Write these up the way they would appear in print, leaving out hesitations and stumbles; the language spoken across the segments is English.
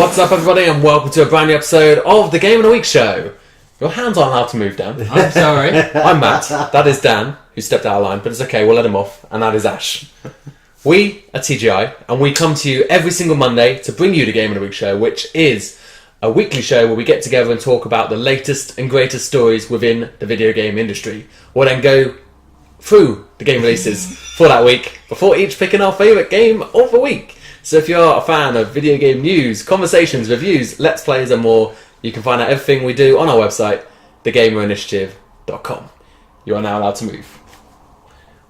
What's up, everybody, and welcome to a brand new episode of the Game of the Week show. Your hands aren't allowed to move, Dan. I'm sorry. I'm Matt. That is Dan, who stepped out of line, but it's okay, we'll let him off. And that is Ash. We are TGI, and we come to you every single Monday to bring you the Game of the Week show, which is a weekly show where we get together and talk about the latest and greatest stories within the video game industry. We'll then go through the game releases for that week before each picking our favourite game of the week. So if you're a fan of video game news, conversations, reviews, let's plays and more, you can find out everything we do on our website, thegamerinitiative.com. You are now allowed to move.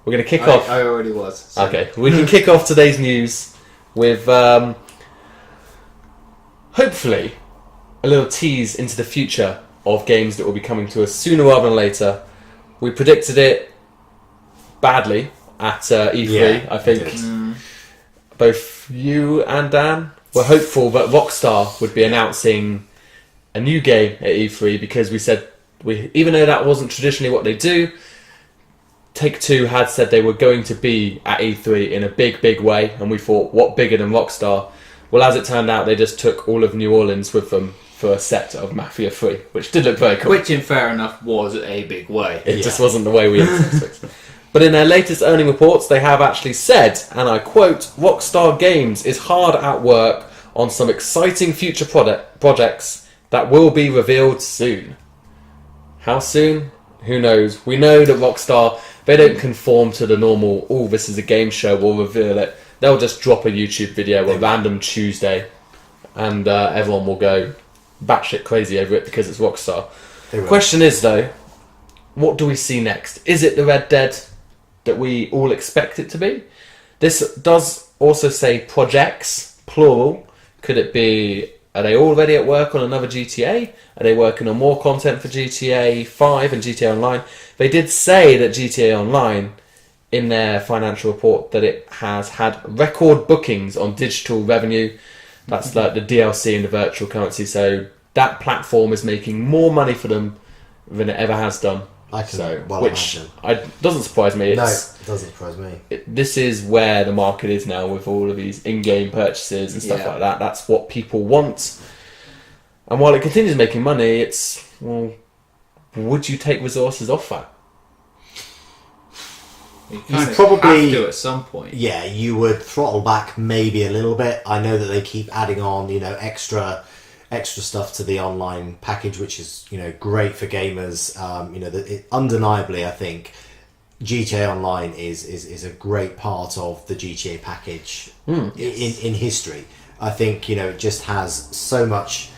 We're going to kick off... I already was. So. Okay, we can kick off today's news with, hopefully, a little tease into the future of games that will be coming to us sooner rather than later. We predicted it badly at E3, I think. Both you and Dan were hopeful that Rockstar would be announcing a new game at E3 because we said, even though that wasn't traditionally what they do, Take-Two had said they were going to be at E3 in a big way, and we thought, what bigger than Rockstar? Well, as it turned out, they just took all of New Orleans with them for a set of Mafia 3, which did look very cool. Which, in fair enough, was a big way. It just wasn't the way we expected. But in their latest earning reports, they have actually said, and I quote, Rockstar Games is hard at work on some exciting future projects that will be revealed soon. How soon? Who knows? We know that Rockstar, they don't conform to the normal, oh, this is a game show, we'll reveal it. They'll just drop a YouTube video on random Tuesday, and everyone will go batshit crazy over it because it's Rockstar. Question is, though, what do we see next? Is it the Red Dead that we all expect it to be? This does also say projects, plural. Could it be, are they already at work on another GTA? Are they working on more content for GTA 5 and GTA Online? They did say that GTA Online, in their financial report, that it has had record bookings on digital revenue. That's like the DLC and the virtual currency. So that platform is making more money for them than it ever has done. Which doesn't surprise me. No, it doesn't surprise me. This is where the market is now with all of these in-game purchases and stuff like that. That's what people want. And while it continues making money, it's, well, would you take resources off that? You probably have to at some point. Yeah, you would throttle back maybe a little bit. I know that they keep adding on, extra stuff to the online package, which is, great for gamers. Undeniably, I think GTA Online is a great part of the GTA package in history. I think, it just has so much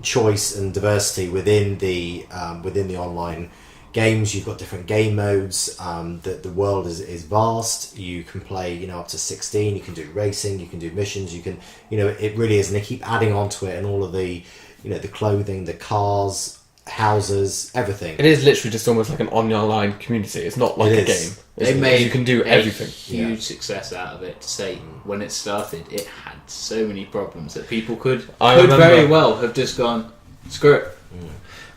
choice and diversity within the online games. You've got different game modes. The world is vast. You can play, up to 16. You can do racing. You can do missions. You can, it really is. And they keep adding onto it, and all of the, the clothing, the cars, houses, everything. It is literally just almost like an online community. It's not like a game. You can do everything. Huge success out of it. To say when it started, it had so many problems that people could very well have just gone, screw it.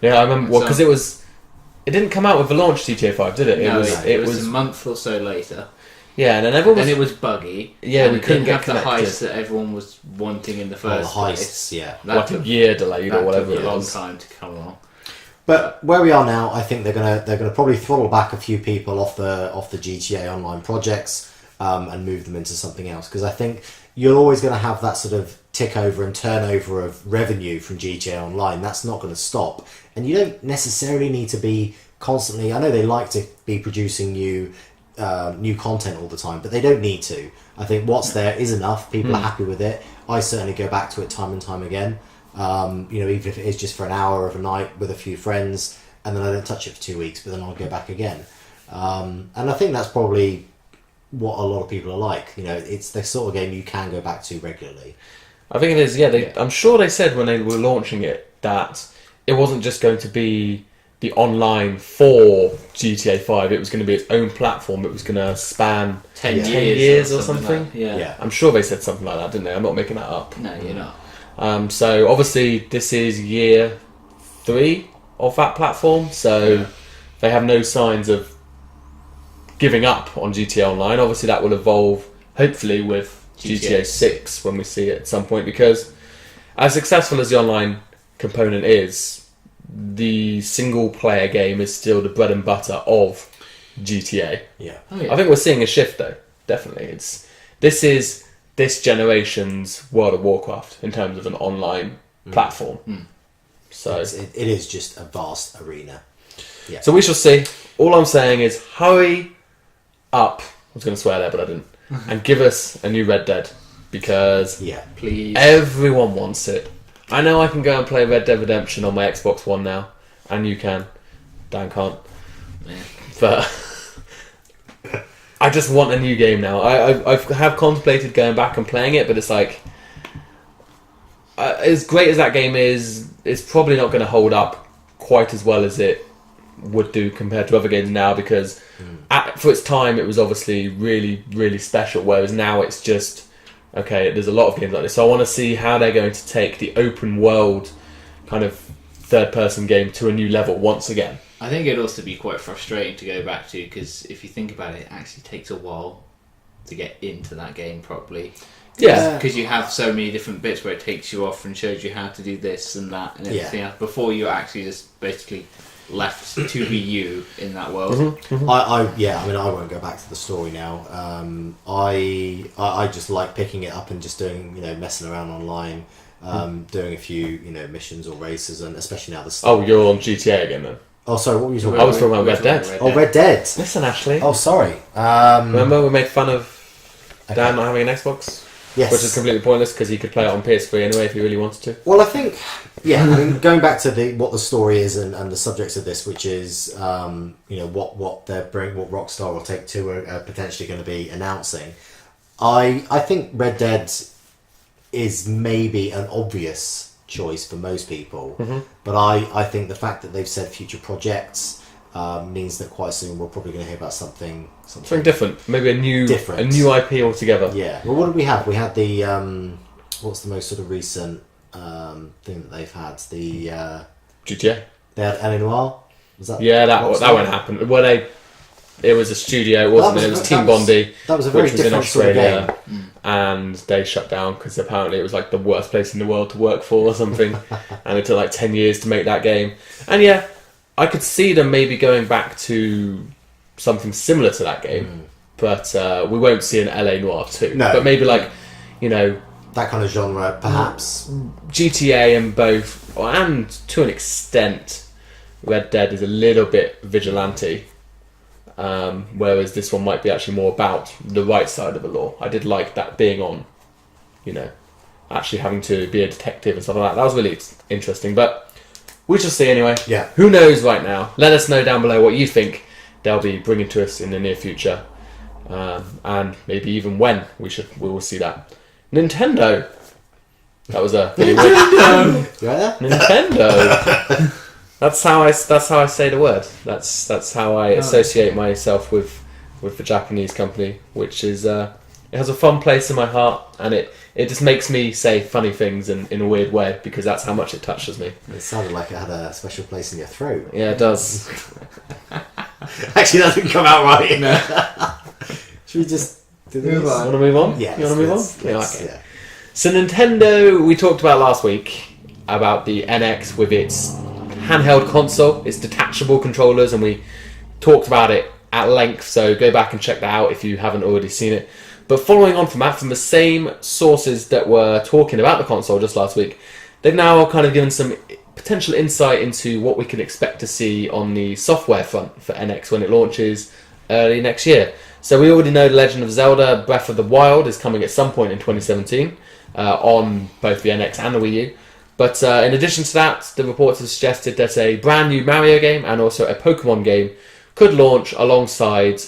Yeah, I remember. Well, because it didn't come out with the launch GTA 5, did it? No, it was a month or so later. Yeah, and then everyone and it was buggy. Yeah, we couldn't have the heist that everyone was wanting in the first place. Heists, yeah. Like a year delayed or whatever it was. Took a long time to come along. But where we are now, I think they're gonna probably throttle back a few people off the GTA Online projects and move them into something else, because I think you're always going to have that sort of tick over and turnover of revenue from GTA Online. That's not going to stop, and you don't necessarily need to be constantly. I know they like to be producing new content all the time, but they don't need to. I think what's there is enough. People are happy with it. I certainly go back to it time and time again. Even if it is just for an hour of a night with a few friends, and then I don't touch it for 2 weeks, but then I'll go back again. And I think that's probably what a lot of people are like. It's the sort of game you can go back to regularly. I think it is. Yeah, I'm sure they said when they were launching it that it wasn't just going to be the online for GTA 5. It was going to be its own platform. It was going to span 10 years or something. Like, yeah, I'm sure they said something like that, didn't they? I'm not making that up. No, you're not. So obviously this is year 3 of that platform, so they have no signs of giving up on GTA Online. Obviously that will evolve, hopefully, with GTA 6 when we see it at some point, because as successful as the online component is, the single player game is still the bread and butter of GTA. Yeah. Oh, yeah. I think we're seeing a shift though. Definitely, this is this generation's World of Warcraft in terms of an online platform. So it is just a vast arena. Yeah. So we shall see. All I'm saying is hurry up. I was going to swear there, but I didn't. And give us a new Red Dead because Please. everyone wants it. I know I can go and play Red Dead Redemption on my Xbox One now, and you can. Dan can't. Yeah. But I just want a new game now. I have contemplated going back and playing it, but it's like as great as that game is, it's probably not going to hold up quite as well as it would do compared to other games now because for its time it was obviously really, really special, whereas now it's just okay, there's a lot of games like this, so I want to see how they're going to take the open world kind of third person game to a new level once again. I think it'd also be quite frustrating to go back to because if you think about it, it actually takes a while to get into that game properly. Yeah. Because you have so many different bits where it takes you off and shows you how to do this and that and everything else before you're actually just basically left to be you in that world. I won't go back to the story now. I just like picking it up and just doing, messing around online, doing a few, missions or races, and especially now the stuff. Oh, you're on GTA again then? Oh, sorry, what were you talking I about? was talking about Red Dead. Oh, Red Dead. Listen, Ashley. Oh, sorry. Remember we made fun of Dan not having an Xbox? Yes. Which is completely pointless because he could play it on PS3 anyway if he really wanted to. Well, I think, going back to what the story is and the subjects of this, which is, what Rockstar will take to potentially going to be announcing. I think Red Dead is maybe an obvious choice for most people, but I think the fact that they've said future projects means that quite soon we're probably going to hear about something different, maybe a new IP altogether. Yeah. Well, what did we have? We had the what's the most sort of recent thing that they've had? The GTA. They had L.A. Noire. Was that? Yeah, that won't happen. Well, it was a studio, wasn't it? It was Team Bondi. That was a very which was in different sort of Australia, game. and they shut down because apparently it was like the worst place in the world to work for or something, and it took like 10 years to make that game. And yeah, I could see them maybe going back to something similar to that game, but we won't see an LA Noire 2. No. But maybe like, that kind of genre, perhaps. GTA and both, and to an extent, Red Dead is a little bit vigilante, whereas this one might be actually more about the right side of the law. I did like that being on, actually having to be a detective and stuff like that. That was really interesting, but we shall see anyway. Yeah. Who knows right now? Let us know down below what you think they'll be bringing to us in the near future, and maybe even when we will see that. Nintendo. That was a really weird. You right there? Nintendo. That's how I say the word. That's how I associate myself with the Japanese company, which is it has a fun place in my heart, and it just makes me say funny things in a weird way because that's how much it touches me. It sounded like it had a special place in your throat. Yeah, it does. Actually, that didn't come out right. No. Should we just do this? Move on. You want to move on? Yeah. You want to move on? Let's- Okay. So Nintendo, we talked about last week about the NX with its handheld console, its detachable controllers, and we talked about it at length, so go back and check that out if you haven't already seen it. But following on from that, from the same sources that were talking about the console just last week, they've now kind of given some potential insight into what we can expect to see on the software front for NX when it launches early next year. So we already know The Legend of Zelda Breath of the Wild is coming at some point in 2017 on both the NX and the Wii U. But in addition to that, the reports have suggested that a brand new Mario game and also a Pokemon game could launch alongside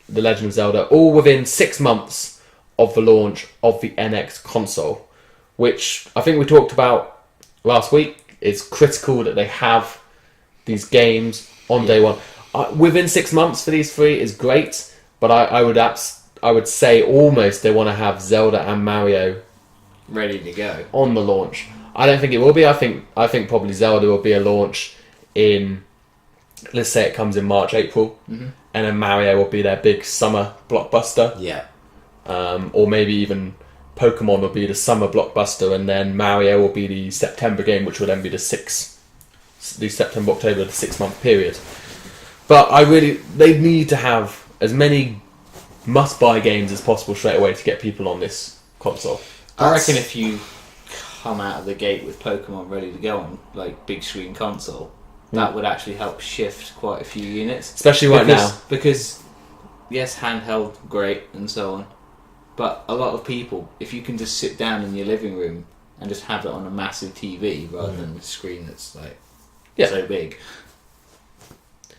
The Legend of Zelda, all within 6 months of the launch of the NX console, which I think we talked about last week. It's critical that they have these games on day one. Within 6 months for these three is great, but I would say almost they want to have Zelda and Mario Ready to go on the launch. I don't think it will be. I think probably Zelda will be a launch in, let's say it comes in March, April, and then Mario will be their big summer blockbuster. Yeah. Or maybe even Pokemon will be the summer blockbuster, and then Mario will be the September game, which will then be the September, October, the 6-month period. But they need to have as many must-buy games as possible straight away to get people on this console. I reckon if you come out of the gate with Pokemon ready to go on like big screen console, that would actually help shift quite a few units. Especially now. Because, yes, handheld, great, and so on. But a lot of people, if you can just sit down in your living room and just have it on a massive TV rather than a screen that's like so big,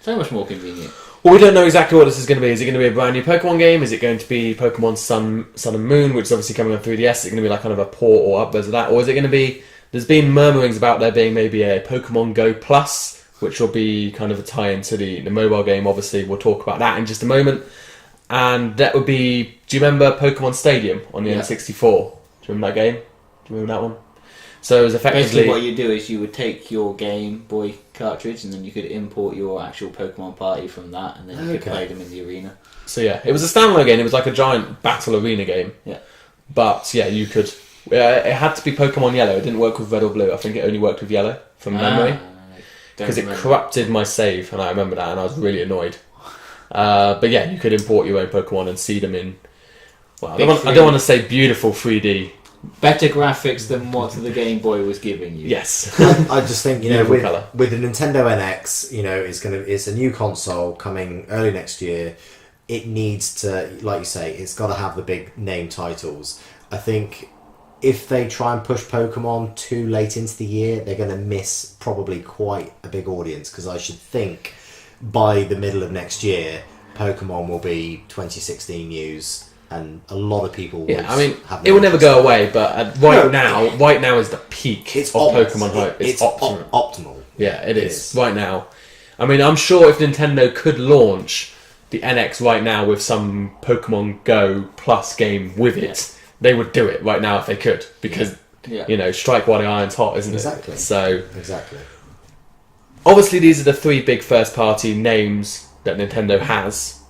so much more convenient. Well, we don't know exactly what this is going to be. Is it going to be a brand new Pokemon game? Is it going to be Pokemon Sun and Moon, which is obviously coming on 3DS? Is it going to be like kind of a port or upwards of that? Or is it going to be... There's been murmurings about there being maybe a Pokemon Go Plus, which will be kind of a tie-in to the mobile game. Obviously, we'll talk about that in just a moment. And that would be... Do you remember Pokemon Stadium on the N64? Do you remember that game? Do you remember that one? So it was effectively... Basically what you do is you would take your Game Boy cartridge and then you could import your actual Pokemon party from that, and then you could play them in the arena. So yeah, it was a standalone game. It was like a giant battle arena game. Yeah. But yeah, you could... it had to be Pokemon Yellow. It didn't work with Red or Blue. I think it only worked with Yellow, from memory. Because it corrupted my save, and I remember that, and I was really annoyed. But yeah, you could import your own Pokemon and see them in... Well, I don't want to say beautiful 3D. Better graphics than what the Game Boy was giving you. Yes. I just think, with the Nintendo NX, it's a new console coming early next year. It needs to, like you say, it's got to have the big name titles. I think if they try and push Pokemon too late into the year, they're going to miss probably quite a big audience, because I should think by the middle of next year, Pokemon will be 2016 news. And a lot of people will it will never go away, but right now is the peak of Pokemon hype. It's optimal. Yeah, it is right now. I mean, I'm sure if Nintendo could launch the NX right now with some Pokemon Go Plus game with it, they would do it right now if they could, because strike while the iron's hot, isn't it? Exactly. So exactly. Obviously, these are the 3 big first-party names that Nintendo has.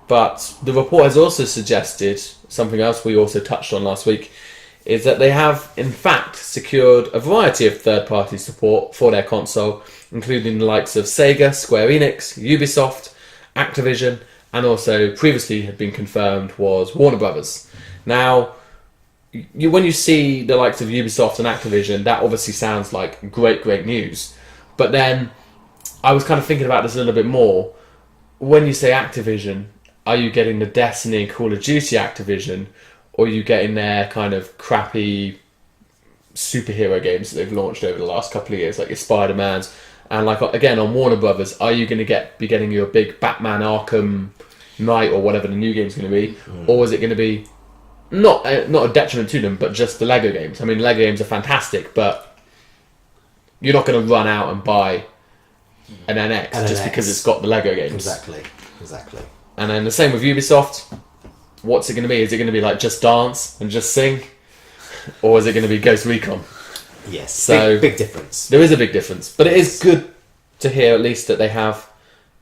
But the report has also suggested, something else we also touched on last week, is that they have, in fact, secured a variety of third-party support for their console, including the likes of Sega, Square Enix, Ubisoft, Activision, and also previously had been confirmed was Warner Brothers. Now, when you see the likes of Ubisoft and Activision, that obviously sounds like great news. But then, I was kind of thinking about this a little bit more. When you say Activision... Are you getting the Destiny and Call of Duty Activision, or are you getting their kind of crappy superhero games that they've launched over the last couple of years, like your Spider-Mans, and like again on Warner Brothers, are you going to be getting your big Batman Arkham Knight or whatever the new game's going to be, or is it going to be not a detriment to them, but just the Lego games? I mean, Lego games are fantastic, but you're not going to run out and buy an NX just because it's got the Lego games. Exactly. And then the same with Ubisoft. What's it going to be? Is it going to be like Just Dance and Just Sing? Or is it going to be Ghost Recon? Yes. So big difference. There is a big difference. But it is good to hear at least that they have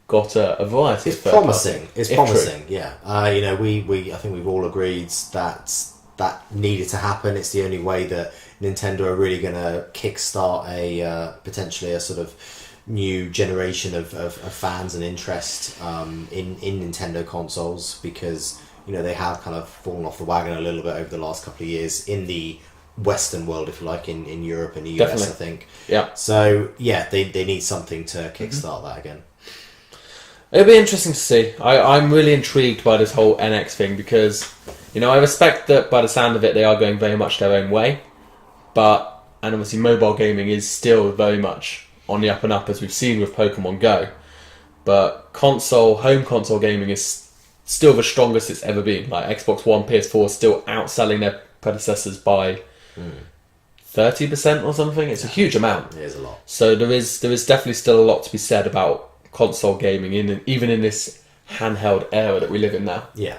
got a variety of third promising. party. It's promising, yeah. I think we've all agreed that needed to happen. It's the only way that Nintendo are really going to kickstart potentially a sort of new generation of fans and interest in Nintendo consoles, because they have kind of fallen off the wagon a little bit over the last couple of years in the Western world, if you like, in Europe and the US. Definitely. I think. Yeah. So yeah, they need something to kickstart that again. It'll be interesting to see. I'm really intrigued by this whole NX thing, because I respect that by the sound of it they are going very much their own way, and obviously mobile gaming is still very much on the up and up, as we've seen with Pokemon Go, but home console gaming is still the strongest it's ever been. Like Xbox One, PS4 still outselling their predecessors by 30% or something. It's a huge amount. It is a lot. So there is definitely still a lot to be said about console gaming, even in this handheld era that we live in now. Yeah.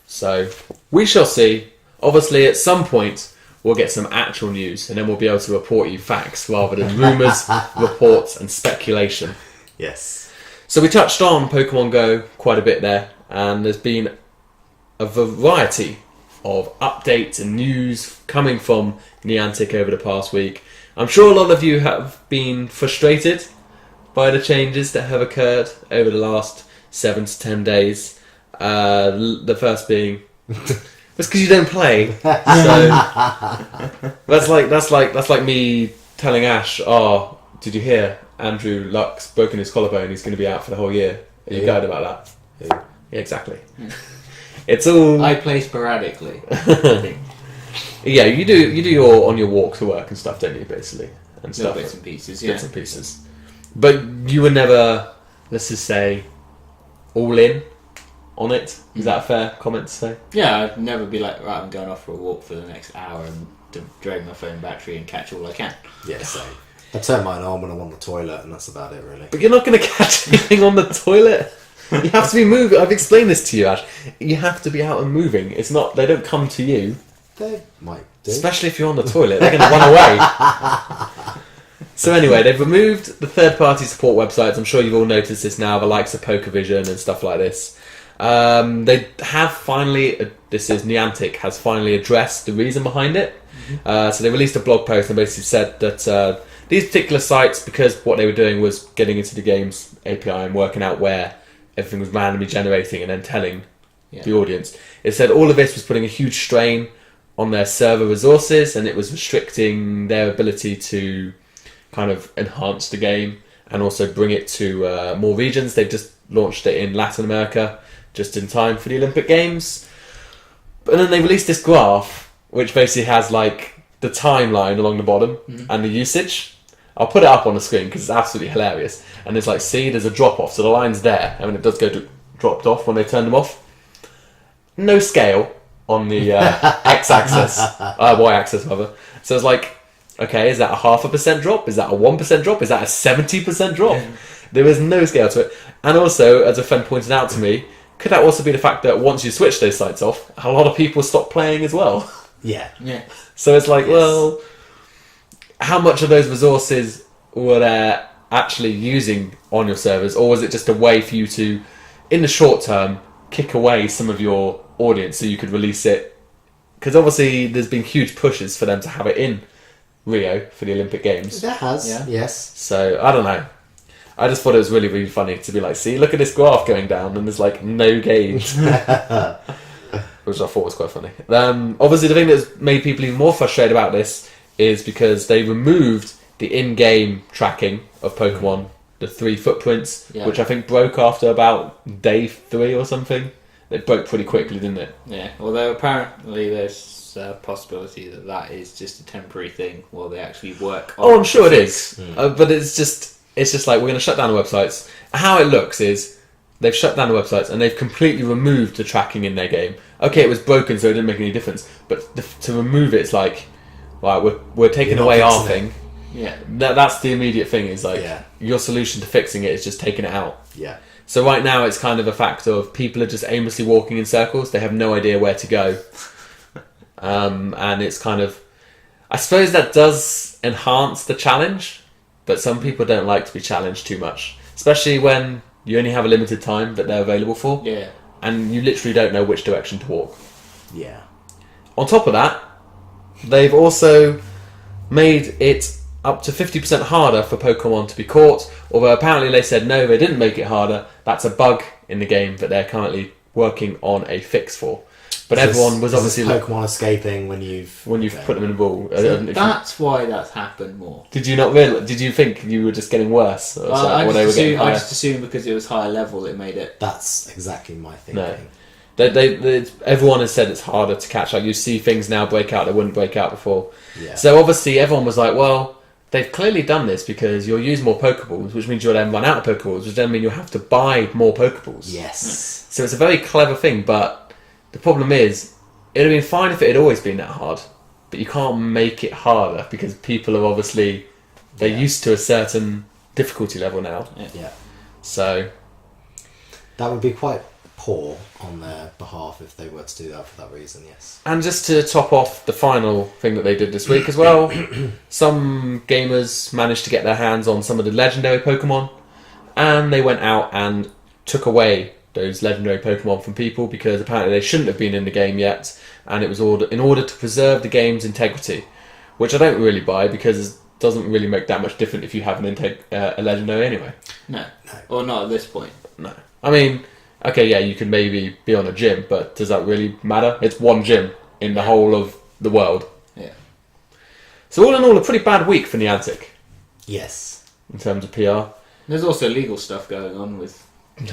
So we shall see. Obviously, at some point, we'll get some actual news, and then we'll be able to report you facts rather than rumours, reports, and speculation. Yes. So we touched on Pokemon Go quite a bit there, and there's been a variety of updates and news coming from Niantic over the past week. I'm sure a lot of you have been frustrated by the changes that have occurred over the last 7 to 10 days. The first being it's because you don't play. So that's like me telling Ash, "Oh, did you hear Andrew Luck's broken his collarbone? He's going to be out for the whole year." Are you gutted about that? Yeah, exactly. It's all. I play sporadically. I think. Yeah, you do your on your walk to work and stuff, don't you? Basically, and Little stuff. bits and pieces. Yeah. Bits and pieces. But you were never, let's just say, all in on it. Is that a fair comment to say? Yeah, I'd never be like, right, I'm going off for a walk for the next hour and to drain my phone battery and catch all I can. Yeah, same. I turn mine on when I'm on the toilet, and that's about it, really. But you're not going to catch anything on the toilet. You have to be moving. I've explained this to you, Ash. You have to be out and moving. It's not. They don't come to you. They might do. Especially if you're on the toilet, they're going to run away. So anyway, they've removed the third-party support websites. I'm sure you've all noticed this now, the likes of PokerVision and stuff like this. They have finally, this is Niantic, has finally addressed the reason behind it. So they released a blog post and basically said that these particular sites, because what they were doing was getting into the game's API and working out where everything was randomly generating and then telling the audience. It said all of this was putting a huge strain on their server resources, and it was restricting their ability to kind of enhance the game and also bring it to more regions. They've just launched it in Latin America just in time for the Olympic Games. And then they released this graph which basically has like the timeline along the bottom and the usage. I'll put it up on the screen because it's absolutely hilarious. And it's like, see, there's a drop off, so the line's there, and it does go dropped off when they turn them off. No scale on the x-axis, y-axis rather. So it's like, okay, is that a 0.5% drop? Is that a 1% drop? Is that a 70% drop? Yeah. There is no scale to it. And also, as a friend pointed out to me, could that also be the fact that once you switch those sites off, a lot of people stop playing as well? Yeah. So it's like, well, how much of those resources were there actually using on your servers, or was it just a way for you to, in the short term, kick away some of your audience so you could release it? Because obviously there's been huge pushes for them to have it in Rio for the Olympic Games. There has, yes. So, I don't know. I just thought it was really, really funny to be like, see, look at this graph going down and there's like no gauge. Which I thought was quite funny. Obviously the thing that's made people even more frustrated about this is because they removed the in-game tracking of Pokemon, the 3 footprints, which I think broke after about day 3 or something. It broke pretty quickly, didn't it? Yeah, although apparently there's a possibility that that is just a temporary thing while they actually work on I'm sure it is. But it's just like, we're going to shut down the websites. How it looks is they've shut down the websites and they've completely removed the tracking in their game. Okay, it was broken, so it didn't make any difference. But to remove it, it's like, right, we're taking away our thing. Yeah. That's the immediate thing, is like, your solution to fixing it is just taking it out. Yeah. So right now it's kind of a fact of people are just aimlessly walking in circles. They have no idea where to go. And it's kind of, I suppose that does enhance the challenge, but some people don't like to be challenged too much, especially when you only have a limited time that they're available for. Yeah. And you literally don't know which direction to walk. Yeah. On top of that, they've also made it up to 50% harder for Pokemon to be caught, although apparently they said no, they didn't make it harder. That's a bug in the game that they're currently working on a fix for. But everyone was obviously Pokemon escaping when you've put them in a ball. So that's why that's happened more. Did you not realize? Did you think you were just getting worse? Or I just assumed because it was higher level, it made it. That's exactly my thinking. No. Everyone has said it's harder to catch. Like, you see things now break out that wouldn't break out before. Yeah. So obviously everyone was like, well, they've clearly done this because you'll use more Pokeballs, which means you'll then run out of Pokeballs, which then means you'll have to buy more Pokeballs. Yes. So it's a very clever thing, but the problem is, it would have been fine if it had always been that hard, but you can't make it harder because people are obviously, they're used to a certain difficulty level now. Yeah. So that would be quite poor on their behalf if they were to do that for that reason, yes. And just to top off the final thing that they did this week as well, some gamers managed to get their hands on some of the legendary Pokemon, and they went out and took away those legendary Pokemon from people because apparently they shouldn't have been in the game yet, and it was in order to preserve the game's integrity, which I don't really buy because it doesn't really make that much difference if you have a legendary anyway. No, or not at this point. No, I mean, okay, yeah, you can maybe be on a gym, but does that really matter? It's one gym in the whole of the world. Yeah. So all in all, a pretty bad week for Niantic Yes. in terms of PR. There's also legal stuff going on with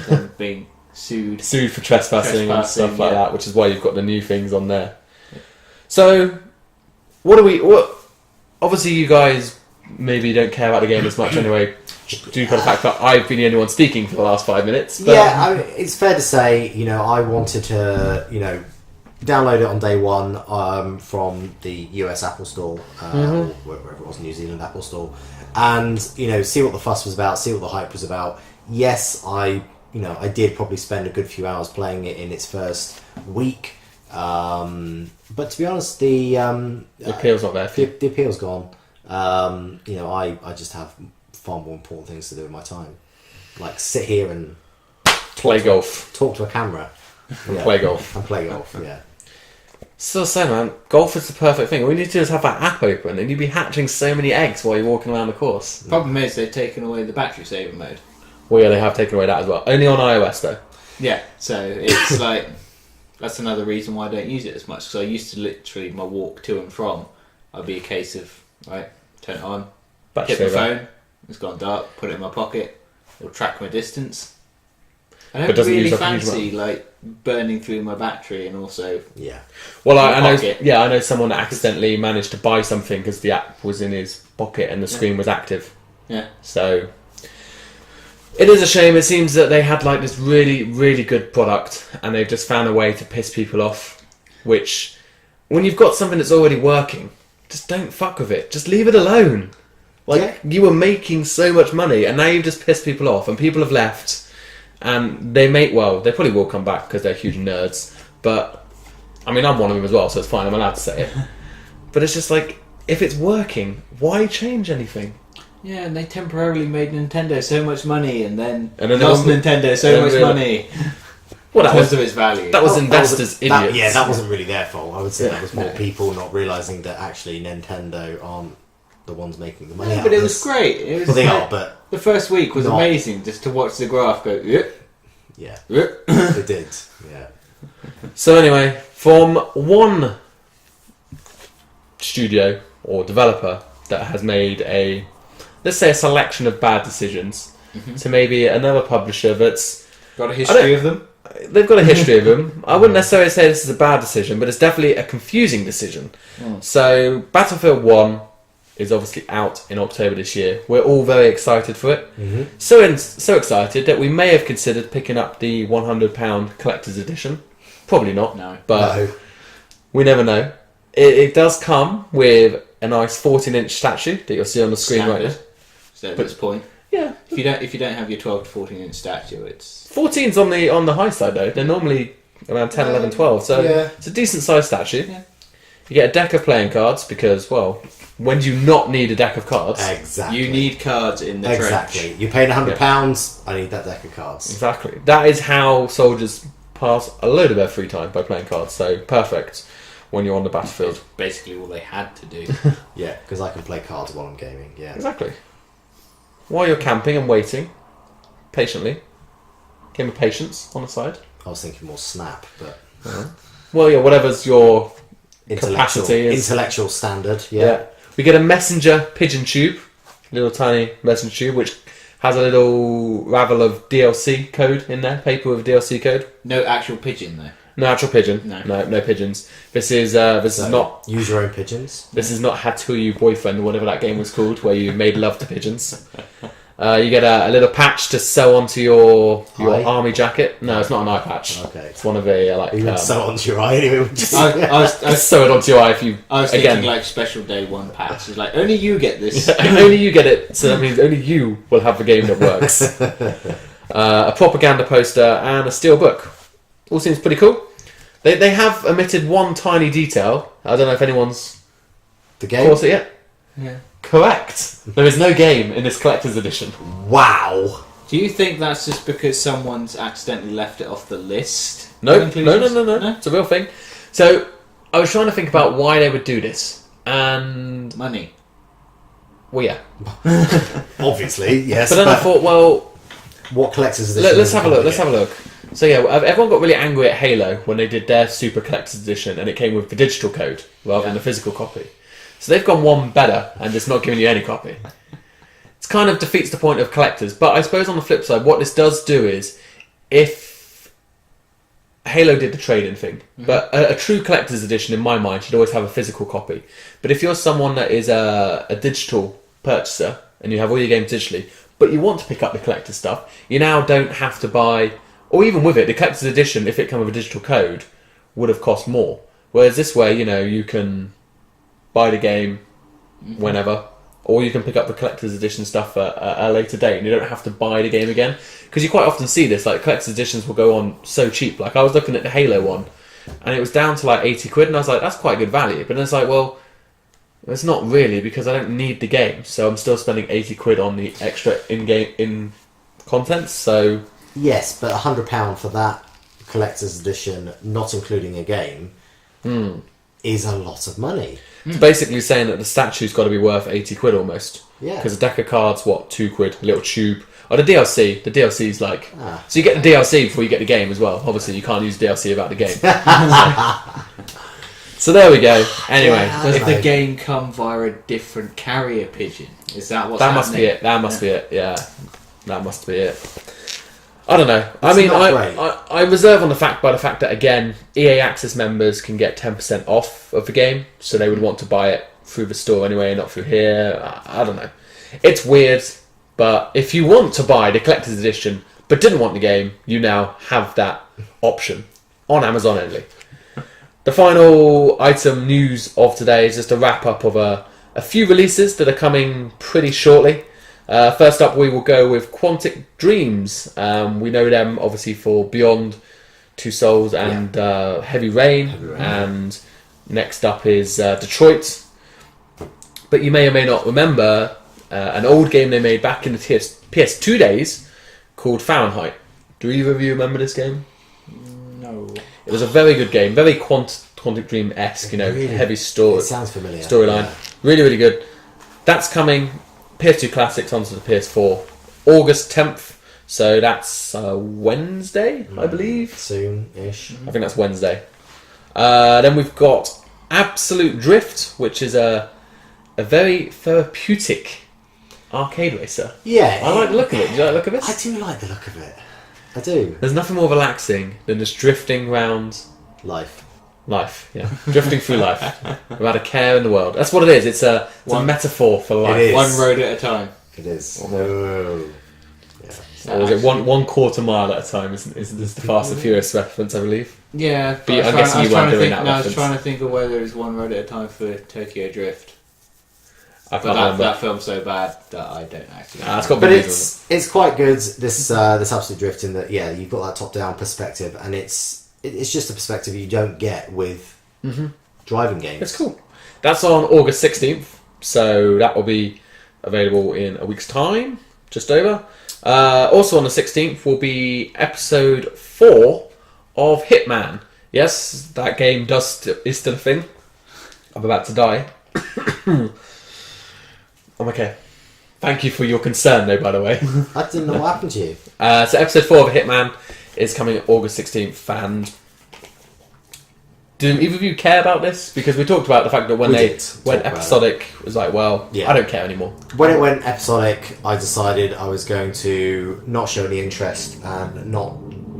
them being sued. Sued for trespassing and stuff like yeah. that, which is why you've got the new things on there. So, what obviously you guys maybe don't care about the game as much anyway, due to the fact that I've been the only one speaking for the last 5 minutes. But Yeah, I mean, it's fair to say, I wanted to, download it on day one from the US Apple Store, or wherever it was, New Zealand Apple Store, and, see what the fuss was about, see what the hype was about. Yes, I did probably spend a good few hours playing it in its first week, but to be honest, the appeal's not there. the appeal's gone. I just have far more important things to do with my time, like sit here and Play golf. talk to a camera, And play golf. and play golf. Yeah, So man, golf is the perfect thing. All you need to do is have that app open and you'd be hatching so many eggs while you're walking around the course. Problem is they've taken away the battery saver mode. Well, yeah, they have taken away that as well. Only on iOS though. Yeah, so it's like that's another reason why I don't use it as much. Because I used to literally my walk to and from, I'd be a case of right, turn it on, Battery hit my saver. phone, it's gone dark, put it in my pocket, it'll track my distance. I But don't doesn't really use up a huge fancy like burning through my battery and also yeah. Well, I know. Pocket. Yeah, I know someone that accidentally managed to buy something because the app was in his pocket and the screen was active. yeah. So it is a shame. It seems that they had like this really, really good product, and they've just found a way to piss people off. Which, when you've got something that's already working, just don't fuck with it. Just leave it alone. Like you were making so much money, and now you've just pissed people off, and people have left. And they probably will come back because they're huge nerds. But I mean, I'm one of them as well, so it's fine. I'm allowed to say it. But it's just like, if it's working, why change anything? Yeah, and they temporarily made Nintendo so much money, and then they lost won- Nintendo so much money Well, in terms of its value. that was investors' idiots. That wasn't really their fault. I would say that was more people not realising that actually Nintendo aren't the ones making the money. Yeah, out but of it was this. great. It was Well, they like- are, but the first week was not. amazing, just to watch the graph go. yeah, Yep. they did. Yeah, So anyway, from one studio or developer that has made let's say a selection of bad decisions, to maybe another publisher that's Got a history of them. they've got a history of them. I wouldn't necessarily say this is a bad decision, but it's definitely a confusing decision. So Battlefield 1 is obviously out in October this year. We're all very excited for it. So excited that we may have considered picking up the £100 collector's edition. Probably not, No. but No. we never know. It does come with a nice 14-inch statue that you'll see on the screen right now. So at this point, Yeah, if you don't have your 12 to 14-inch statue, it's 14's on the high side though. They're normally around 10, 11, 12, so Yeah. it's a decent sized statue. Yeah. You get a deck of playing cards because, well, when do you not need a deck of cards? exactly. you need cards in the exactly. trench. You're paying £100. I need that deck of cards. Exactly. That is how soldiers pass a load of their free time, by playing cards. So perfect when you're on the battlefield. Basically, all they had to do. Yeah, because I can play cards while I'm gaming. Yeah. Exactly. While you're camping and waiting patiently, game of patience on the side. I was thinking more Snap, but Well, yeah, whatever's your intellectual capacity is. intellectual standard. Yeah. Yeah. We get a messenger pigeon tube, little tiny messenger tube, which has a little ravel of DLC code in there, paper with DLC code. No actual pigeon though. No actual pigeon. No. No pigeons. This is is So, not use your own pigeons. this is not Hatuyu Boyfriend or whatever that game was called, where you made love to pigeons. You get a little patch to sew onto your Eye? army jacket. No, it's not an eye patch. Okay. It's one of a like. You would sew onto your eye anyway. Would you? I was just sew it onto your eye if you. I was again. thinking like special day one patch. It's like only you get this. Only you get it, so that means only you will have the game that works. A propaganda poster and a steel book. All seems pretty cool. They have omitted one tiny detail. I don't know if anyone's The game. caught it yet. Yeah. Correct. There is no game in this collector's edition. Wow. Do you think that's just because someone's accidentally left it off the list? No. It's a real thing. So I was trying to think about why they would do this, and Money. well, yeah. Obviously, yes. But then I thought, well, what collector's edition? let's have a look. Let's have a look. So yeah, everyone got really angry at Halo when they did their Super Collector's Edition, and it came with the digital code rather than the physical copy. So they've gone one better and just not giving you any copy. It kind of defeats the point of collectors. But I suppose on the flip side, what this does do is, if Halo did the trade-in thing, but a true collector's edition, in my mind, should always have a physical copy. But if you're someone that is a digital purchaser and you have all your games digitally, but you want to pick up the collector stuff, you now don't have to buy. Or even with it, the collector's edition, if it came with a digital code, would have cost more. Whereas this way, you can buy the game whenever, or you can pick up the collector's edition stuff at a later date, and you don't have to buy the game again. Because you quite often see this, like collector's editions will go on so cheap. Like I was looking at the Halo one, and it was down to like 80 quid, and I was like, that's quite good value. But then it's like, well, it's not really, because I don't need the game, so I'm still spending 80 quid on the extra in contents, so... Yes, but £100 for that collector's edition, not including a game, is a lot of money. It's basically saying that the statue's got to be worth 80 quid almost. Yeah. Because a deck of cards, what, 2 quid, a little tube. Oh, the DLC's like... So you get the DLC before you get the game as well. Obviously, you can't use DLC without the game. So there we go. Anyway. Does the game come via a different carrier pigeon? Is that what's That happening? must be it. That must be it, yeah. That must be it. I don't know. I reserve on the fact that, again, EA Access members can get 10% off of the game, so they would want to buy it through the store anyway, not through here. I don't know. It's weird, but if you want to buy the collector's edition but didn't want the game, you now have that option on Amazon only. The final item news of today is just a wrap-up of a few releases that are coming pretty shortly. First up, we will go with Quantic Dreams. We know them obviously for Beyond Two Souls and Heavy Rain. And next up is Detroit. But you may or may not remember an old game they made back in the PS2 days called Fahrenheit. Do either of you remember this game? No. It was a very good game, very Quantic Dream-esque, really, heavy story. It sounds familiar. Storyline. Yeah. Really, really good. That's coming... PS2 Classics onto the PS4 August 10th, so that's Wednesday, I believe. Soon-ish. I think that's Wednesday. Then we've got Absolute Drift, which is a very therapeutic arcade racer. Yeah. I like the look of it. Do you like the look of it? I do like the look of it. I do. There's nothing more relaxing than just drifting around life, yeah. Drifting through life without a care in the world. That's what it is. It's a metaphor for life. It is. One road at a time. It is. Oh. Yeah. Or is it one quarter mile at a time? Is the Fast and Furious reference, I believe? Yeah. But I'm guessing you weren't doing that reference. I was trying to think of whether it's one road at a time for Tokyo Drift. I can't remember. That film's so bad that I don't actually. But it's quite good. This Absolute Drift in that you've got that top down perspective, and it's just a perspective you don't get with driving games. It's cool. That's on August 16th, so that will be available in a week's time, just over. Also on the 16th will be episode 4 of Hitman. Yes, that game is still a thing. I'm about to die. I'm okay. Thank you for your concern, though, by the way. I didn't know what happened to you. So episode 4 of Hitman is coming August 16th, and do either of you care about this? Because we talked about the fact that when episodic was like, well, I don't care anymore. When it went episodic, I decided I was going to not show any interest and not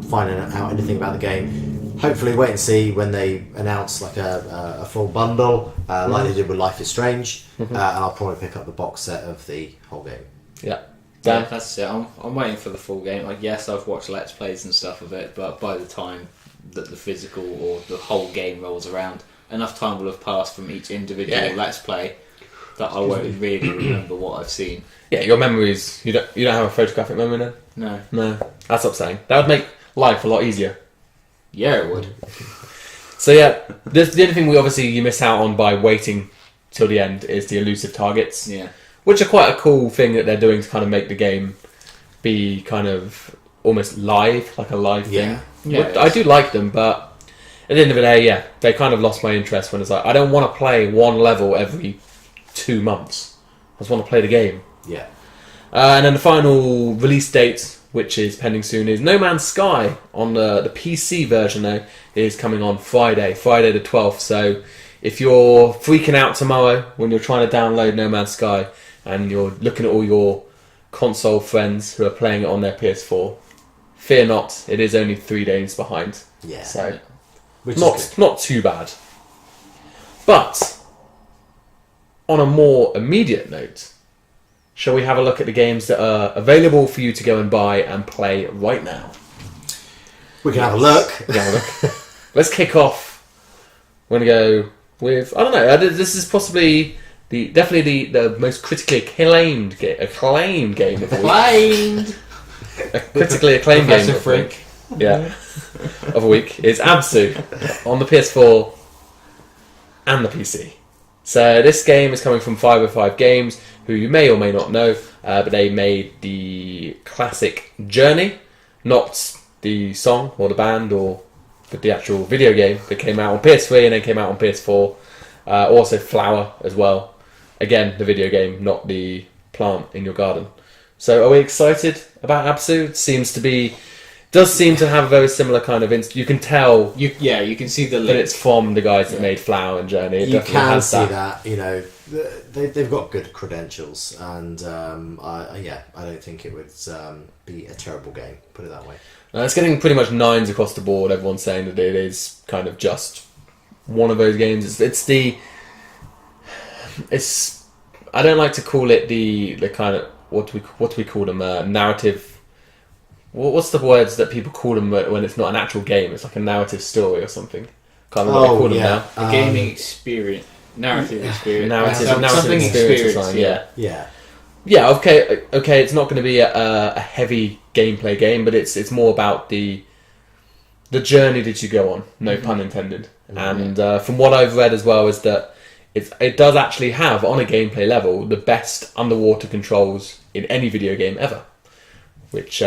find out anything about the game. Hopefully wait and see when they announce like a full bundle, like they did with Life is Strange, and I'll probably pick up the box set of the whole game. Yeah. Yeah, that's it. I'm waiting for the full game. Like, yes, I've watched Let's Plays and stuff of it, but by the time that the physical or the whole game rolls around, enough time will have passed from each individual Let's Play that I won't really remember what I've seen. Yeah, your memories. You don't have a photographic memory then? No. That's upsetting. That would make life a lot easier. Yeah, it would. So yeah, the only thing you miss out on by waiting till the end is the elusive targets. Yeah. Which are quite a cool thing that they're doing to kind of make the game be kind of almost live, like a live Yeah. thing. Yeah, I do like them, but at the end of the day, yeah, they kind of lost my interest when it's like, I don't want to play one level every 2 months. I just want to play the game. Yeah. And then the final release date, which is pending soon, is No Man's Sky on the PC version, though, is coming on Friday the 12th. So if you're freaking out tomorrow when you're trying to download No Man's Sky and you're looking at all your console friends who are playing it on their PS4, fear not, it is only 3 days behind. Yeah. So Which is good. not too bad. But on a more immediate note, shall we have a look at the games that are available for you to go and buy and play right now? We can have a look. We can have a look. Let's kick off. We're going to go with, I don't know, this is possibly definitely the most critically acclaimed game of the week. Acclaimed! A critically acclaimed game Professor of the week. Yeah. Of a week is Absu on the PS4 and the PC. So this game is coming from 505 Games, who you may or may not know, but they made the classic Journey, not the song or the band or the actual video game that came out on PS3 and then came out on PS4. Also Flower as well. Again, the video game, not the plant in your garden. So are we excited about Absu? It does seem to have a very similar kind of you can tell You can see the that link. it's from the guys that made Flower and Journey. It You definitely can has see that. You know, they've got good credentials, and I don't think it would be a terrible game. Put it that way. It's getting pretty much 9s across the board. Everyone's saying that it is kind of just one of those games. It's I don't like to call it the kind of what do we call them, narrative. What's the words that people call them when it's not an actual game? It's like a narrative story or something. Can't remember what they call them now. A gaming experience. Narrative experience. Narrative Something experience. experience, Yeah. Yeah, okay. It's not going to be a heavy gameplay game, but it's more about the journey that you go on. No pun intended. And from what I've read as well is that it does actually have, on a gameplay level, the best underwater controls in any video game ever. Which,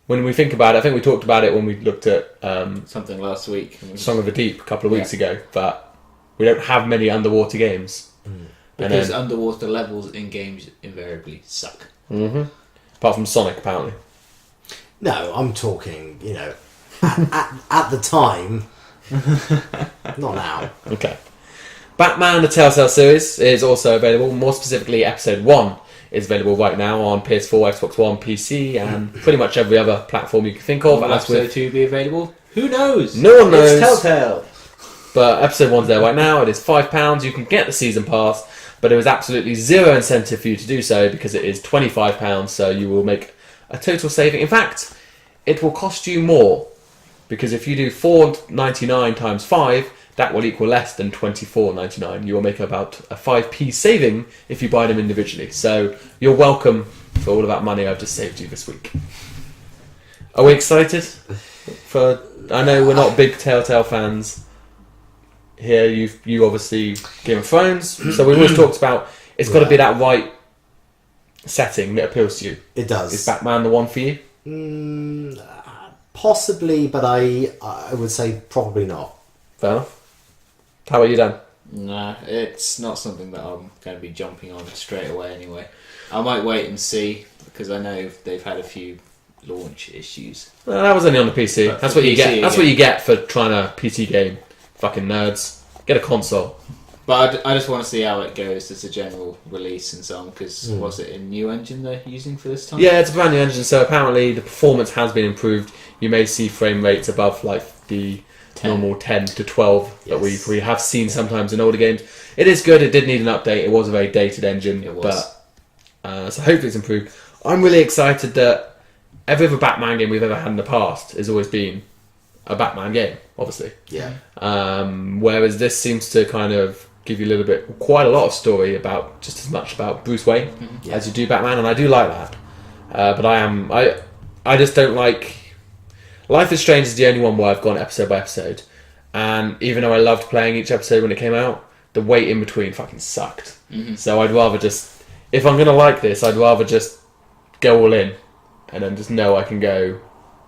when we think about it, I think we talked about it when we looked at Something last week. Song of the Deep a couple of weeks ago, but we don't have many underwater games. Because underwater levels in games invariably suck. Apart from Sonic, apparently. No, I'm talking. You know, at the time, not now. Okay. Batman, the Telltale series, is also available. More specifically, Episode 1 is available right now on PS4, Xbox One, PC, and pretty much every other platform you can think of. Will Episode 2 be available? Who knows? No one knows. It's Telltale. But Episode 1's there right now. It is £5. You can get the season pass, but there is absolutely zero incentive for you to do so because it is £25, so you will make a total saving. In fact, it will cost you more because if you do $4.99 times 5, that will equal less than $24.99. You will make about a 5p saving if you buy them individually. So you're welcome for all of that money I've just saved you this week. Are we excited? I know we're not big Telltale fans here. You obviously Game of Thrones, so we've always talked about it's got to be that right setting that appeals to you. It does. Is Batman the one for you? Possibly, but I would say probably not. Fair enough. How about you, Dan? No, it's not something that I'm going to be jumping on straight away anyway. I might wait and see, because I know they've had a few launch issues. Well, that was only on the PC. But That's for what you PC get. That's again. what you get for trying a PC game. Fucking nerds. Get a console. But I just want to see how it goes as a general release and so on, because was it a new engine they're using for this time? Yeah, it's a brand new engine, so apparently the performance has been improved. You may see frame rates above like the 10. normal 10 to 12 that Yes. we have seen sometimes in older games. It is good. It did need an update. It was a very dated engine, It was. but so hopefully it's improved. I'm really excited that every other Batman game we've ever had in the past has always been a Batman game, obviously. Yeah. Whereas this seems to kind of give you quite a lot of story about just as much about Bruce Wayne as you do Batman, and I do like that. But I just don't like. Life is Strange is the only one where I've gone episode by episode, and even though I loved playing each episode when it came out, the wait in between fucking sucked. So I'd rather just, if I'm gonna like this, I'd rather just go all in and then just know I can go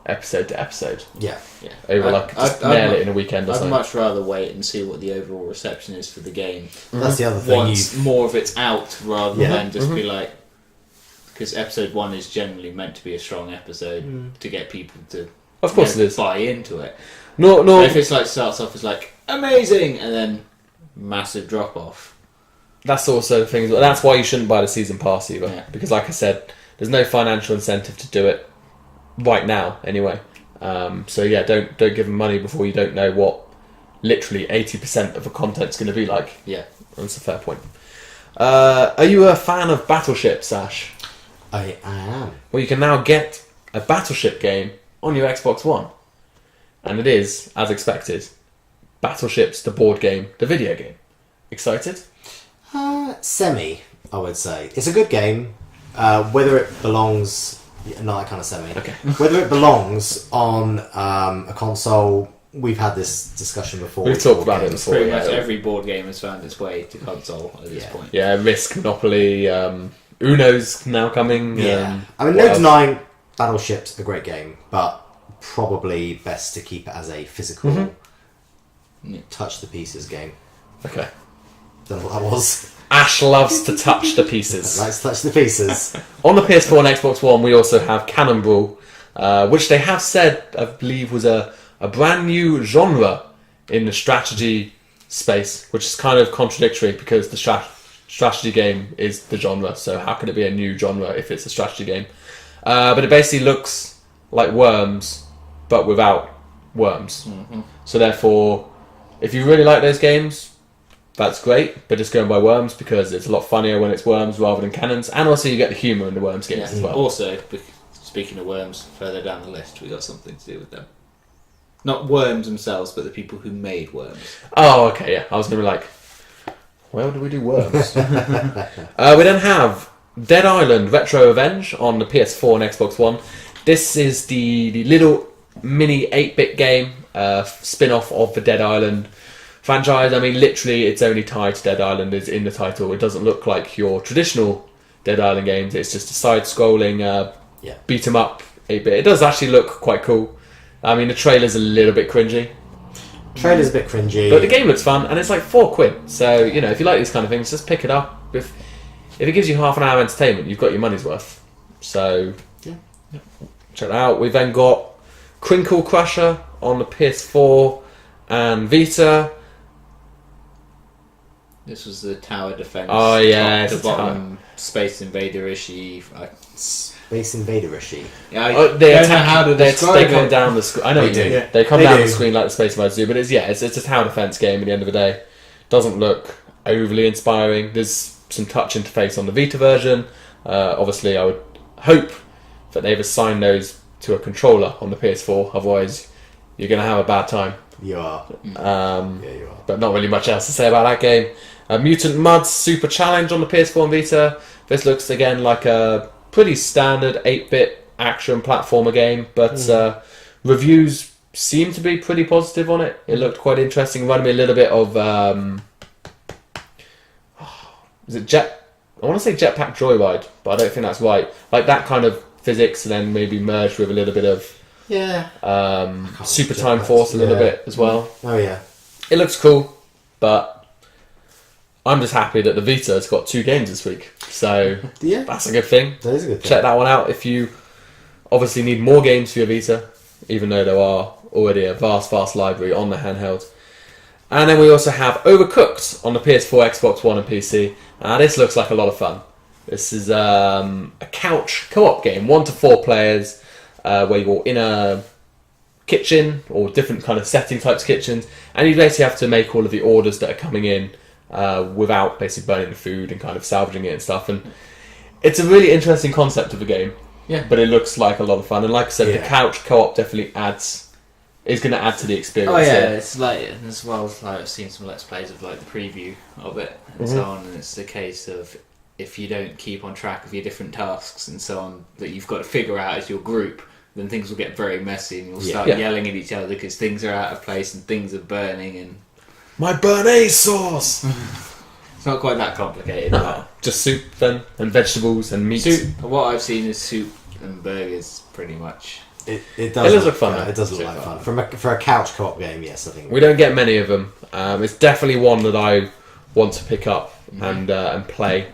episode to episode Yeah. Yeah. over just nail it in a weekend or I'd something. much rather wait and see what the overall reception is for the game That's the other thing. once more of it's out, rather Yeah. than just be like, because episode 1 is generally meant to be a strong episode to get people to Of course it is. buy into it. No, But if it's like starts off as like amazing and then massive drop off. that's also the thing. As well. That's why you shouldn't buy the season pass either, Yeah. because like I said, there's no financial incentive to do it right now. Anyway, so yeah, don't give them money before you don't know what literally 80% of the content's going to be like. Yeah. That's a fair point. Are you a fan of battleships, Ash? I am. Well, you can now get a battleship game on your Xbox One, and it is, as expected, Battleships, the board game, the video game. Excited? Semi, I would say. It's a good game. Whether it belongs... Not that kind of semi. Okay. Whether it belongs on a console... We've had this discussion before. We've with talked board about it games. before. Pretty yeah. much every board game has found its way to console at this Yeah. point. Yeah, Risk, Monopoly, Uno's now coming. Yeah. I mean, what no else? denying Battleship's a great game, but probably best to keep it as a physical touch the pieces game. Okay. Don't know what that was. Ash loves to touch the pieces. Let's touch the pieces. On the PS4 and Xbox One, we also have Cannonball, which they have said, I believe, was a brand new genre in the strategy space, which is kind of contradictory because the strategy game is the genre, so how could it be a new genre if it's a strategy game? But it basically looks like Worms, but without worms. So therefore, if you really like those games, that's great, but just go and buy Worms because it's a lot funnier when it's Worms rather than cannons, and also you get the humour in the Worms games as well. Also, speaking of Worms, further down the list, we got something to do with them. Not Worms themselves, but the people who made Worms. Oh, okay, yeah. I was going to be like, where do we do Worms? We then have Dead Island Retro Revenge on the PS4 and Xbox One. This is the little mini 8-bit game, spin-off of the Dead Island franchise. I mean, literally, it's only tied to Dead Island is in the title. It doesn't look like your traditional Dead Island games. It's just a side-scrolling, beat 'em up 8-bit. It does actually look quite cool. I mean, the trailer's a little bit cringy. Trailer's a bit cringy. But the game looks fun, and it's like £4. So, you know, if you like these kind of things, just pick it up. If it gives you half an hour entertainment, you've got your money's worth. So, check that out. We've then got Crinkle Crusher on the PS4 and Vita. This was the tower defense. Oh, yeah, top it's to a bottom, Space Invader-ishy. Space Invader-ishy. Yeah, I They don't know attack. how to They describe come it. down the screen. I know They what you do. mean. They come They down do. the screen like the Space Invaders do, but it's a tower defense game. At the end of the day, doesn't look overly inspiring. There's some touch interface on the Vita version. Obviously, I would hope that they've assigned those to a controller on the PS4. Otherwise, you're going to have a bad time. You are. Yeah, you are. But not really much else to say about that game. Mutant Mud's Super Challenge on the PS4 and Vita. This looks again like a pretty standard 8-bit action platformer game, but reviews seem to be pretty positive on it. It looked quite interesting. Reminded me a little bit of is it I want to say Jetpack Joyride, but I don't think that's right. Like that kind of physics, and then maybe merged with a little bit of Super Time Force a little bit as well. Oh, yeah. It looks cool, but I'm just happy that the Vita's got 2 games this week. So Yeah. that's a good thing. That is a good thing. Check that one out if you obviously need more games for your Vita, even though there are already a vast library on the handheld. And then we also have Overcooked on the PS4, Xbox One and PC. This looks like a lot of fun. This is a couch co-op game, 1 to 4 players, where you're in a kitchen or different kind of setting types kitchens, and you basically have to make all of the orders that are coming in without basically burning the food and kind of salvaging it and stuff. And it's a really interesting concept of a game. Yeah. But it looks like a lot of fun. And like I said, the Yeah. couch co-op definitely is going to add to the experience. Oh yeah, here. it's like as well as like I've seen some Let's Plays of like the preview of it and so on, and it's the case of if you don't keep on track of your different tasks and so on that you've got to figure out as your group, then things will get very messy and you'll start Yeah. yelling at each other because things are out of place and things are burning, and My béarnaise sauce! it's not quite that complicated. but Just soup then, and vegetables and meat. soup. What I've seen is soup and burgers, pretty much. It does does look fun, though. It does look like fun. For a couch co-op game, yes, I think. We don't get many of them. It's definitely one that I want to pick up and play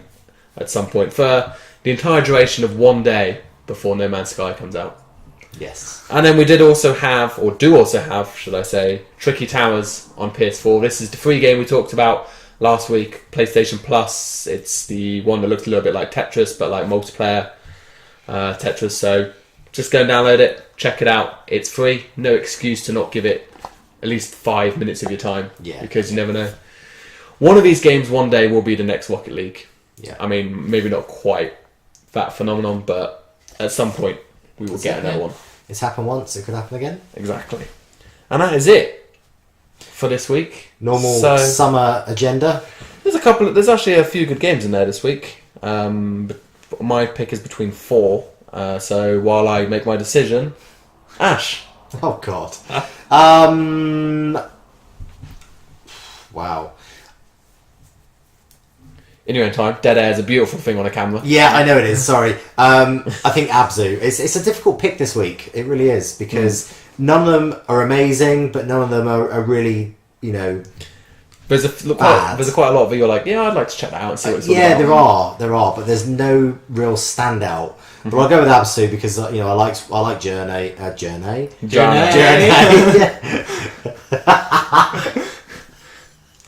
at some point for the entire duration of one day before No Man's Sky comes out. Yes. And then we do also have, should I say, Tricky Towers on PS4. This is the free game we talked about last week, PlayStation Plus. It's the one that looks a little bit like Tetris, but like multiplayer Tetris. So just go and download it, check it out. It's free. No excuse to not give it at least 5 minutes of your time. Yeah. Because you never know. One of these games one day will be the next Rocket League. Yeah. I mean, maybe not quite that phenomenon, but at some point we will get another one. It's happened once, it could happen again. Exactly. And that is it for this week. Normal summer agenda. There's actually a few good games in there this week. But my pick is between 4. So while I make my decision, Ash. Oh God. Wow. In your own time, Dead Air is a beautiful thing on a camera. Yeah, I know it is. Sorry. I think Abzu. It's a difficult pick this week. It really is because none of them are amazing, but none of them are really, There's quite a lot of it. You're like, yeah, I'd like to check that out and see what it's all about. there are, but there's no real standout. But I'll go with Absu because I like Journey. Journey.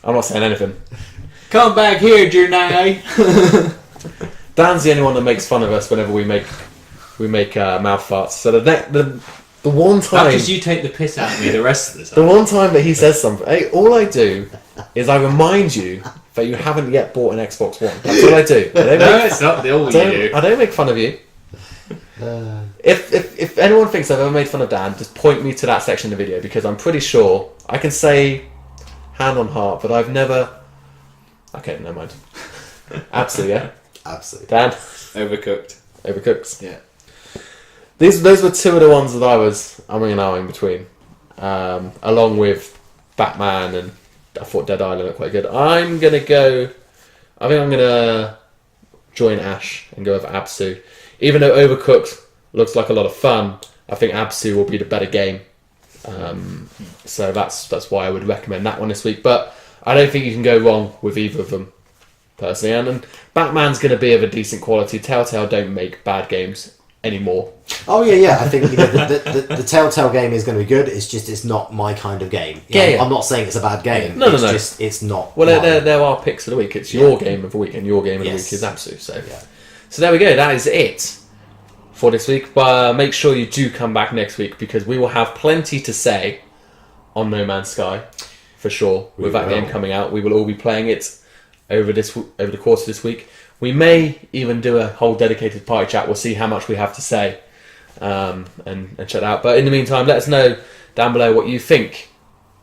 I'm not saying anything. Come back here, Journey. Dan's the only one that makes fun of us whenever we make mouth farts. So the one time, because you take the piss out of me the rest of the time. the one time that he says something, all I do is I remind you that you haven't yet bought an Xbox One. That's all I do. It's not all you do. I don't make fun of you. If anyone thinks I've ever made fun of Dan, just point me to that section of the video because I'm pretty sure I can say hand on heart, but I've never. Okay, never mind. Absolutely, yeah. Absolutely. Dan, Overcooked. Yeah. Those were two of the ones that I was in between, along with Batman and I thought Dead Island looked quite good. I think I'm gonna join Ash and go with Absu. Even though Overcooked looks like a lot of fun, I think Absu will be the better game. So that's why I would recommend that one this week. But I don't think you can go wrong with either of them, personally. And Batman's going to be of a decent quality. Telltale don't make bad games anymore. Oh yeah. I think the Telltale game is going to be good. It's just it's not my kind of game. I'm not saying it's a bad game. No. Just it's not. Well, there are picks of the week. It's your game of the week, and your game of the week is Absu. So there we go. That is it for this week. But make sure you do come back next week because we will have plenty to say on No Man's Sky. For sure, with that game coming out, we will all be playing it over the course of this week. We may even do a whole dedicated party chat. We'll see how much we have to say and check that out. But in the meantime, let us know down below what you think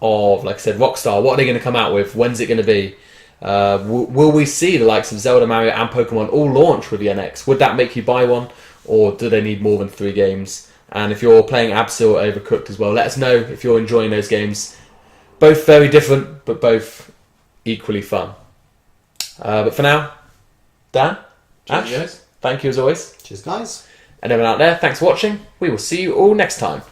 of, like I said, Rockstar. What are they going to come out with? When's it going to be? Will we see the likes of Zelda, Mario, and Pokemon all launch with the NX? Would that make you buy one, or do they need more than 3 games? And if you're playing Absu or Overcooked as well, let us know if you're enjoying those games. Both very different, but both equally fun. But for now, Dan, Ash, thank you as always. Cheers, guys. And everyone out there, thanks for watching. We will see you all next time.